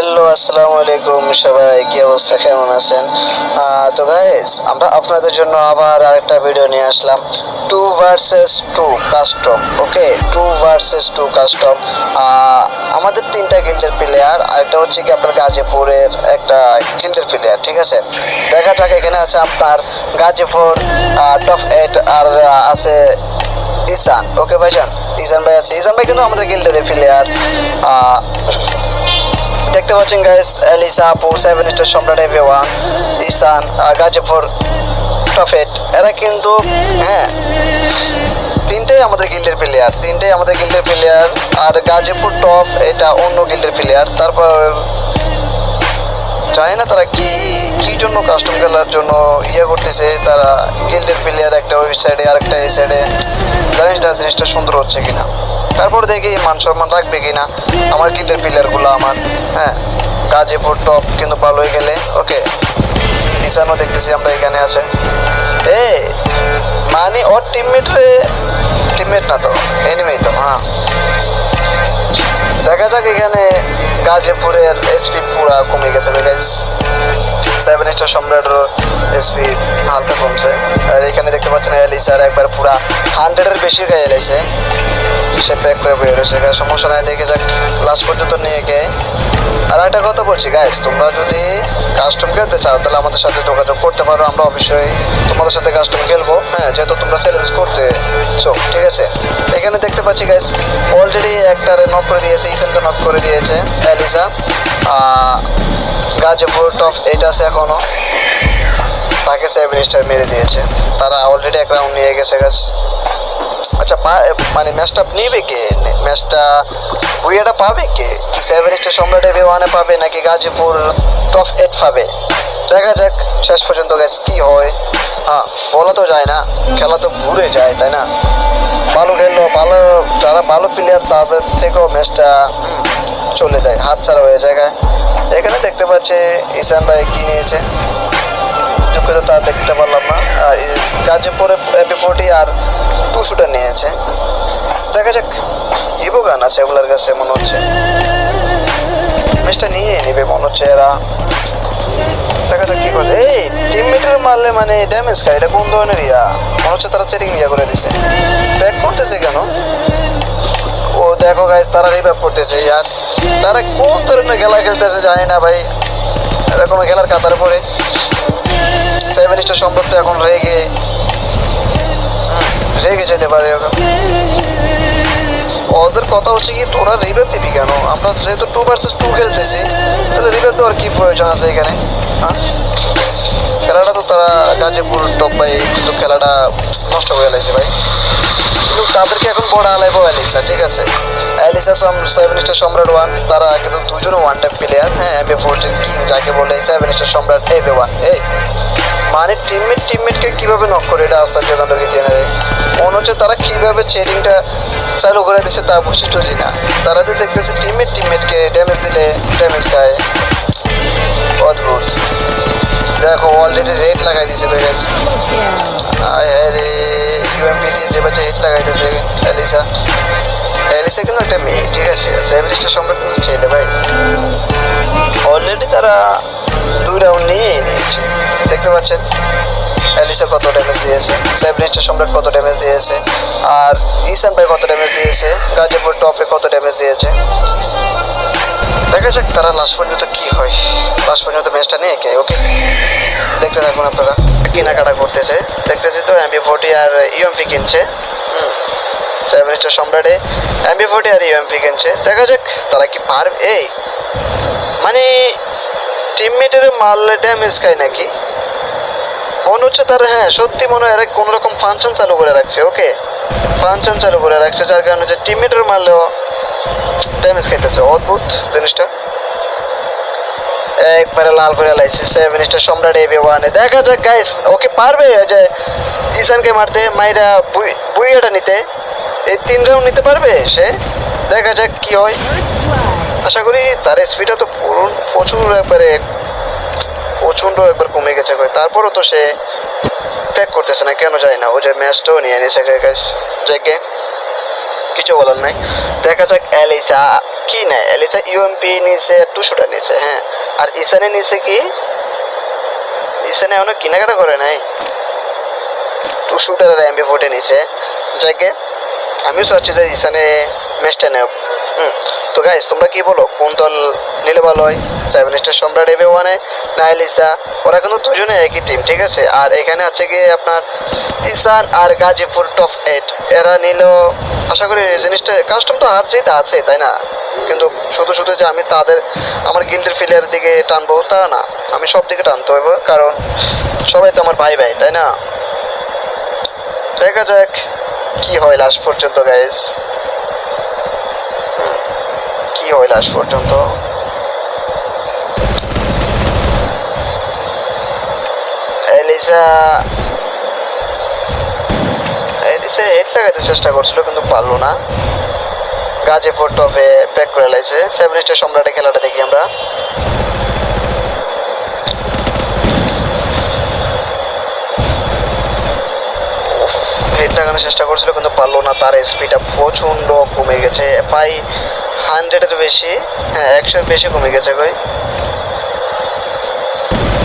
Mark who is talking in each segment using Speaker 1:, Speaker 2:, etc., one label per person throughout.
Speaker 1: Hello, আসসালামু আলাইকুম সবাই, কি অবস্থা, কেমন আছেন? তো গাইস, আমরা আপনাদের জন্য আবার আরেকটা ভিডিও নিয়ে আসলাম। 2 vs 2 কাস্টম। ওকে, 2 vs 2 কাস্টম। আমাদের তিনটা গিল্ডের প্লেয়ার, আরেকটা হচ্ছে কি আপনার গাজীপুরের একটা গিল্ডের প্লেয়ার। ঠিক আছে, দেখা যাক। এখানে আছে আপনার গাজীপুর টপ 8 আর আছে ইসান। ওকে ভাইজান, ইসান ভাই আছে। ইসান ভাই কিন্তু আমাদের গিল্ডের প্লেয়ার। দেখতে পাচ্ছেন গাইস, এলিসা আপু, 7 স্টার সম্রাট, এভরিওয়ান, ইসান, গাজীপুর টফেট, এরা কিন্তু হ্যাঁ তিনটেই আমাদের গিল্ডের প্লেয়ার। আর গাজীপুর টপ এটা অন্য গিল্ডের প্লেয়ার। তারপর জানি না তারা কি কি জন্য কাস্টম খেলার জন্য করতেছে। তারা গিল্ডের প্লেয়ার একটা ওই সাইডে আর একটা এই সাইডে, জানি না জিনিসটা সুন্দর হচ্ছে কিনা। তারপর দেখি মান সম্মান রাখবে কিনা আমার গিল্ডের প্লেয়ারগুলো আমার। হ্যাঁ, গাজীপুর টপ কিন্তু ভালো হয়ে গেলে। ওকে, ইসানও দেখতেছি আমরা এখানে আছে। এ মানে ওর টিমমেট না তো, এনিমেই তো। হ্যাঁ, দেখা যাক। এখানে গাজীপুরের এসপি পুরা কমে গেছে গাইস। 7 স্টার সম্রাটের এসপি হালকা কমছে। আর এখানে দেখতে পাচ্ছেন এলিসার একবার পুরা 100-এর বেশি গায়ে এলাইছে। সে প্যাক করে বের হয়েছে। সমস্যা নাই, দেখে যাক লাস্ট পর্যন্ত নিয়ে গিয়ে। আর একটা কথা বলছি গাইস, তোমরা যদি কাস্টম খেলতে চাও তাহলে আমাদের সাথে যোগাযোগ করতে পারো। আমরা অবশ্যই তোমাদের সাথে কাস্টম খেলবো। হ্যাঁ, যেহেতু তোমরা চ্যালেঞ্জ করতেছো। ঠিক আছে, এখানে দেখতে পাচ্ছি গাইস অলরেডি একটারে নক করে দিয়েছে, ইসেনকে নক করে দিয়েছে এলিসা। গাজীপুর টপ 8 আছে এখনো, তাকে 7 স্টার মেরে দিয়েছে। তারা অলরেডি এক রাউন্ড নিয়ে গেছে গাইস। আচ্ছা, মানে ম্যাচটা নিবে কে? ম্যাচটা বুইয়াটা পাবে কে? কি 7 স্টার সম্রাট এভরিওয়ানে পাবে নাকি গাজীপুর টপ 8 পাবে? দেখা যাক শেষ পর্যন্ত গাইস কি হয়। হ্যাঁ, বলা তো যায় না, খেলা তো ঘুরে যায়, তাই না? ভালো খেললো, ভালো যারা ভালো প্লেয়ার তাদের থেকেও ম্যাচটা চলে যায়, হাতছাড়া হয়ে যায়। এখানে দেখতে পাচ্ছে ইসান ভাই কি নিয়েছে, দুঃখিত তা দেখতে পারলাম না। গাজীপুরে MP40 আর 2 শুটার নিয়েছে। দেখা যাক, ইভো গান আছে এগুলোর কাছে মনে হচ্ছে, ম্যাচটা নিয়ে নেবে মনে হচ্ছে এরা। দেখা যাক কি করে। এই টিমমেটের মারলে মানে ড্যামেজ খায়, এটা কোন ধরনের মনে হচ্ছে তারা সেটিং করে দিছে। ব্যাক করতেছে কেন? ও দেখো গাইস, তারা রিভাইভ করতেছে। আর তারা কোন ধরনের খেলা খেলতেছে জানি না ভাই, এরা কোনো খেলার কাতারে পড়ে। 7 স্টার সম্পর্ক এখন রেগে যেতে পারে। ওদের কথা হচ্ছে কি, তোরা রিভাইভ দিবি কেন? আমরা যেহেতু 2 vs 2 খেলতেছি, তাহলে রিভাইভ দেওয়ার কি প্রয়োজন আছে এখানে? হ্যাঁ, খেলাটা তো তারা গাজীপুর টপ ভাই কিন্তু খেলাটা নষ্ট করে লাইছে ভাই। কিন্তু তাদেরকে এখন বড় আলাইবো এলিসা। ঠিক আছে, এলিসা 7 স্টার সম্রাট 1, তারা কিন্তু দুজনও ওয়ান টাইপ প্লেয়ার। হ্যাঁ, MP40 কিং যাকে বলে 7 স্টার সম্রাট এভরিওয়ান। এই মানে টিমমেটকে কিভাবে নক করে এটা আশ্চর্যকাণ্ড দিয়ে নেবে। মনে হচ্ছে তারা কিভাবে চেরিংটা চালু করে দিচ্ছে তা বুঝতেছি না। তারা তো দেখতেছে টিমমেটকে ড্যামেজ দিলে ড্যামেজ খায়। অদ্ভুত। দেখো অলরেডি রেড লাগাই দিছে বেগাইছে। আরে UMP দিয়ে যে বাচ্চা হিট লাগাইতেছে এলিসা। এলিসা কিন্তু একটা মেয়ে। ঠিক আছে, 7 স্টার সম্রাট কিন্তু ছেলে ভাই। অলরেডি তারা 2 রাউন্ড নিয়েছে। দেখতে পাচ্ছেন এলিসা কত ড্যামেজ দিয়েছে, 7 স্টার সম্রাট কত ড্যামেজ দিয়েছে, আর ইসান ভাই কত ড্যামেজ দিয়েছে, গাজীপুর টপে কত ড্যামেজ দিয়েছে। দেখা যাক তারা লাস্ট পর্যন্ত কি হয়, লাস্ট পর্যন্ত ম্যাচটা নিয়ে কে। ওকে, দেখতে থাকুন আপনারা। কেনাকাটা করতেছে দেখতেছি তো, MP40 আর UMP কিনছে। 7 স্টার সম্রাটে MP40 আর UMP কিনছে। দেখা যাক তারা কি পারবে। এই মানে টিমমেটের মারলে ড্যামেজ খায় নাকি মনে হচ্ছে তার। হ্যাঁ, সত্যি মনে হয় কোনো রকম ফাংশন চালু করে রাখছে। ওকে, ফাংশন চালু করে রাখছে, যার কারণে যে টিমমেটের মারলেও ড্যামেজ খাইতেছে। অদ্ভুত জিনিসটা। একবারে লাল করে লাইছে 7 স্টার সম্রাট এভরিওয়ানে। দেখা যাক গাইস, ওকে পারবে যে ইসানকে মারতে, মাইরা বুইয়াটা নিতে, এই 3 রাউন্ড নিতে পারবে সে। দেখা যাক কি হয়। আশা করি তার স্পিডটা তো প্রচণ্ড একবার কমে গেছে। তারপরও তো সে প্যাক করতেছে না কেন জানি না। ও যে ম্যাচটাও নিয়ে নিয়েছে গাইস। দেখে কিছু বলার নাই। দেখা যাক এলিসা কি নেয়, এলিসা ইউএমপি নিছে, টু শুটার নিছে। হ্যাঁ, আর ইসানে নিছে কি, ইসানে এখনো কেনাকাটা করে নাই, টু শুটার আর এমপি40 নিছে। যাকে আমিও চাচ্ছি যে ইসানে ম্যাচটা নেওক। তো গাইস তোমরা কি বলো, কোন দল নিলে ভালো হয়, 7 স্টার সম্রাট এবে1 না এলিসা? ওরা কিন্তু দুজনে একই টিম, ঠিক আছে। আর এখানে আছে গিয়ে আপনার ইসান আর গাজীপুর টপ 8, এরা নিলেও আশা করি জিনিসটা কাস্টম তো হার জিত আছে, তাই না? কিন্তু শুধু শুধু যে আমি তাদের আমার গিল্ডের প্লেয়ার দিকে টানবো তা না, আমি সব দিকে টানতে হইব, কারণ সবাই তো আমার ভাই ভাই, তাই না? দেখা যাক কি হয় লাস্ট পর্যন্ত গাইস, কি হয় লাস্ট পর্যন্ত। এলিসা এলিসা হেড লাগাতে চেষ্টা করছিল কিন্তু পারলো না। গাজীপুর টপে প্যাক করে লাইছে। 7 স্টার সম্রাটের খেলাটা দেখি আমরা। হেড লাগানোর চেষ্টা করছিল কিন্তু পারলো না, তার স্পিডটা প্রচণ্ড কমে গেছে, প্রায় 100-এর বেশি, হ্যাঁ 100-এর বেশি কমে গেছে। কই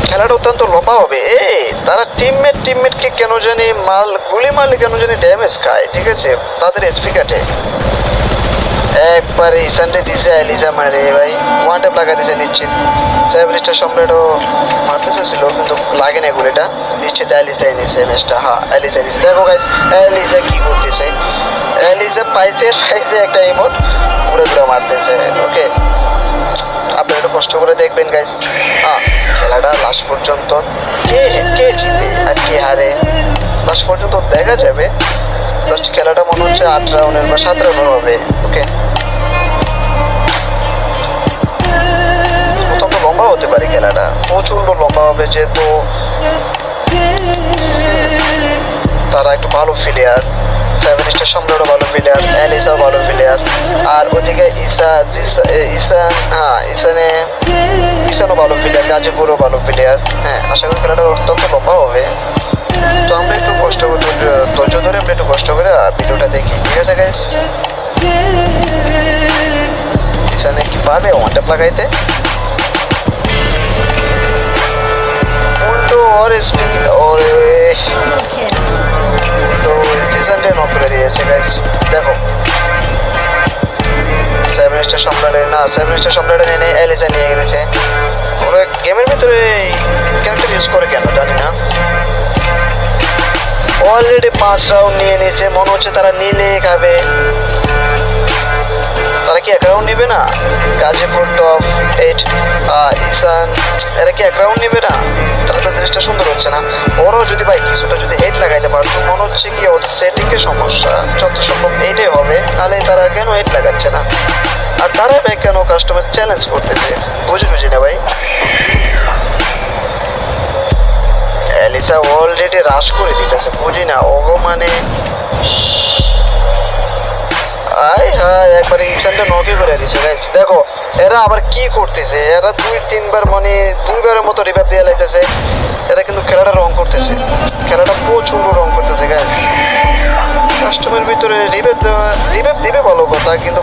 Speaker 1: খেলাটা অত্যন্ত লম্বা হবে। তারা টিমমেটকে কেন জানি গুলি মারলে কেন জানি ড্যামেজ খায়, ঠিক আছে, তাদের এসপি কাটে। একবারে ইসানটে দিছে, এলিসা মারে ভাই, ওয়ান ট্যাপ লাগা দিছে নিশ্চিত। 7 স্টার সম্রাটও মারতে চাচ্ছিল কিন্তু লাগে না গুলিটা, নিশ্চিত এলিসা এনেছে ম্যাচটা। হ্যাঁ এলিসা এনেছে। দেখো গাইস এলিসা কি করতেছে, এলিসা পাইছে একটা ইমোট, ঘুরে ঘুরে মারতেছে। ওকে, আপনারা একটু কষ্ট করে দেখবেন গাইস। হ্যাঁ, খেলাটা লাস্ট পর্যন্ত কে জিতে আর কে হারে লাস্ট পর্যন্ত দেখা যাবে। জাস্ট খেলাটা মনে হচ্ছে 8 রাউন্ডের বা 7 রাউন্ডের হবে। ওকে, অত্যন্ত লম্বা হতে পারে খেলাটা, প্রচণ্ড লম্বা হবে, যেহেতু তারা একটু ভালো প্লেয়ার। 7 স্টার সম্রাটও ভালো প্লেয়ার, এলিসাও ভালো প্লেয়ার, আর ওদিকে ইসানও ভালো প্লেয়ার, গাজীপুরও ভালো প্লেয়ার। হ্যাঁ, আশা করি খেলাটা অত্যন্ত লম্বা হবে। তো আমরা একটু কষ্ট করে ধৈর্য ধরে আমরা একটু কষ্ট করে ভিডিওটা দেখি, ঠিক আছে গাইস? ইসানে কি পারবে ওয়ান ট্যাপ লাগাইতে? উল্টো ওর এসপি ওর সিজনটা নক করে দিয়েছে গাইস। দেখো 7 স্টার সম্রাটের না, 7 স্টার সম্রাটের এনে এলিসা নিয়ে গেছে। ওরা গেমের ভিতরে ক্যারেক্টার ইউজ করে কেন জানি না। অলরেডি 5 রাউন্ড নিয়ে নিয়েছে, মনে হচ্ছে তারা নিলে খাবে। তারা কি 1 রাউন্ড নেবে না? গাজীপুর টপ 8 ইসান এরা কি 1 রাউন্ড নেবে না? তারা তো জিনিসটা সুন্দর হচ্ছে না। ওরাও যদি ভাই কিছুটা যদি হেড লাগাইতে পারতো, মনে হচ্ছে কি ওদের সেটিংয়ের সমস্যা, যত সম্ভব এইটাই হবে, নাহলে তারা কেন হেড লাগাচ্ছে না? আর তারা ভাই কেন কাস্টমার চ্যালেঞ্জ করতেছে বুঝি না ভাই। এলিসা অলরেডি রাশ করে দিতেছে, বুঝি না ওগো মানে একবারে ইসানটা নকে করে দিছে গাইস। দেখো এরা আবার কি করতেছে, এরা 2-3 বার মানে 2বারের মতো রিভাইভ দিয়ে লাইতেছে। এরা কিন্তু খেলাটা রং করতেছে, খেলাটা প্রচুর রং করতেছে গাইস। কাস্টমের ভিতরে রিভাইভ দিবে ভালো কথা, কিন্তু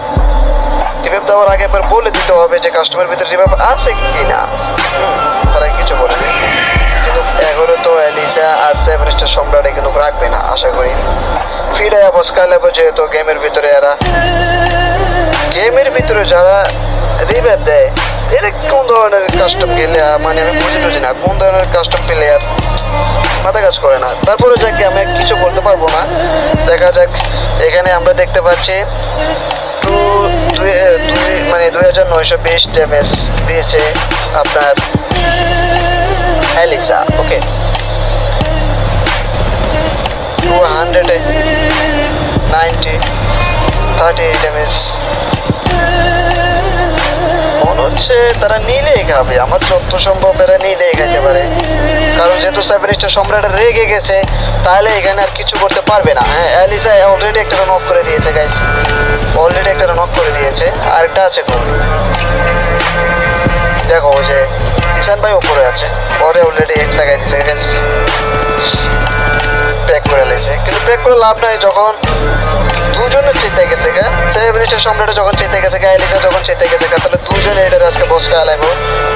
Speaker 1: রিভাইভ দেওয়ার আগে একবার বলে দিতে হবে যে কাস্টমের ভিতরে রিভাইভ আছে কি না। তারা কিছু বলেনি, কিন্তু এগারো তো এলিসা আর 7 স্টার সম্রাটে কিন্তু রাখবে না আশা করি। ফিরে যাবো স্কাইলাবো, যেহেতু গেমের ভিতরে যারা রিভাইভ দেয় এরা কোন ধরনের কাস্টম গেলে মানে আমি বুঝি না কোন ধরনের কাস্টম প্লেয়ার, মাথা কাজ করে না। তারপরে যাকে আমি কিছু বলতে পারবো না, দেখা যাক। এখানে আমরা দেখতে পাচ্ছি 2920 ড্যামেজ দিয়েছে আপনার এলিসা। ওকে, 290 ড্যামেজ। মনে হচ্ছে তারা নিলেই খাবে, আমার যত সম্ভব এরা নিলেই খাইতে পারে, কারণ যেহেতু 7 স্টার সম্রাট রেগে গেছে, তাহলে এখানে আর কিছু করতে পারবে না। হ্যাঁ, এলিসা অলরেডি একটা নক করে দিয়েছে গাইস, অলরেডি একটা নক করে দিয়েছে, আরেকটা আছে কোন। দেখো ওই যে ইসান ভাই উপরে আছে, পরে অলরেডি হেড লাগাই দিয়েছে গাইস, প্যাক করে লেছে। কিন্তু প্যাক করে লাভ নাই, যখন দুজনে চেতে গেছে গা, সেভেন স্টার সম্রাট যখন চেতে গেছে গা, এলিসা যখন চেতে গেছে গা, তাহলে দুজনে এটার আজকে বস খাওয়া লাগবো।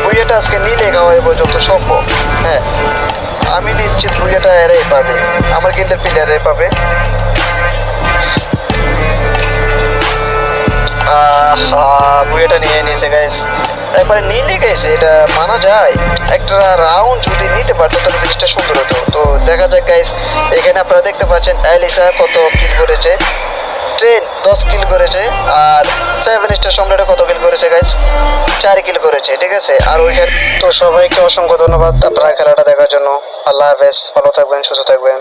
Speaker 1: বুইয়াটা আজকে নিলে খাওয়াইবো যত সম্ভব। হ্যাঁ, আমি নিশ্চিত বুইয়াটা এরাই পাবে, আমার গিল্ডের প্লেয়ারে পাবে। বুয়েটা নিয়ে নিয়েছে গাইস, একবারে নিলে গেছে, এটা মানা যায়। একটা রাউন্ড যদি নিতে পারতো তাহলে জিনিসটা সুন্দর হতো। তো দেখা যাক গাইস, এখানে আপনারা দেখতে পাচ্ছেন অ্যালিসা কত কিল করেছে, ট্রেন 10 কিল করেছে, আর সেভেন স্টার সম্রাটে কত কিল করেছে গাইস, 4 কিল করেছে, ঠিক আছে। আর ওইখানে তো সবাইকে অসংখ্য ধন্যবাদ আপনারা খেলাটা দেখার জন্য। আল্লাহ হাফেজ, ভালো থাকবেন, সুস্থ থাকবেন।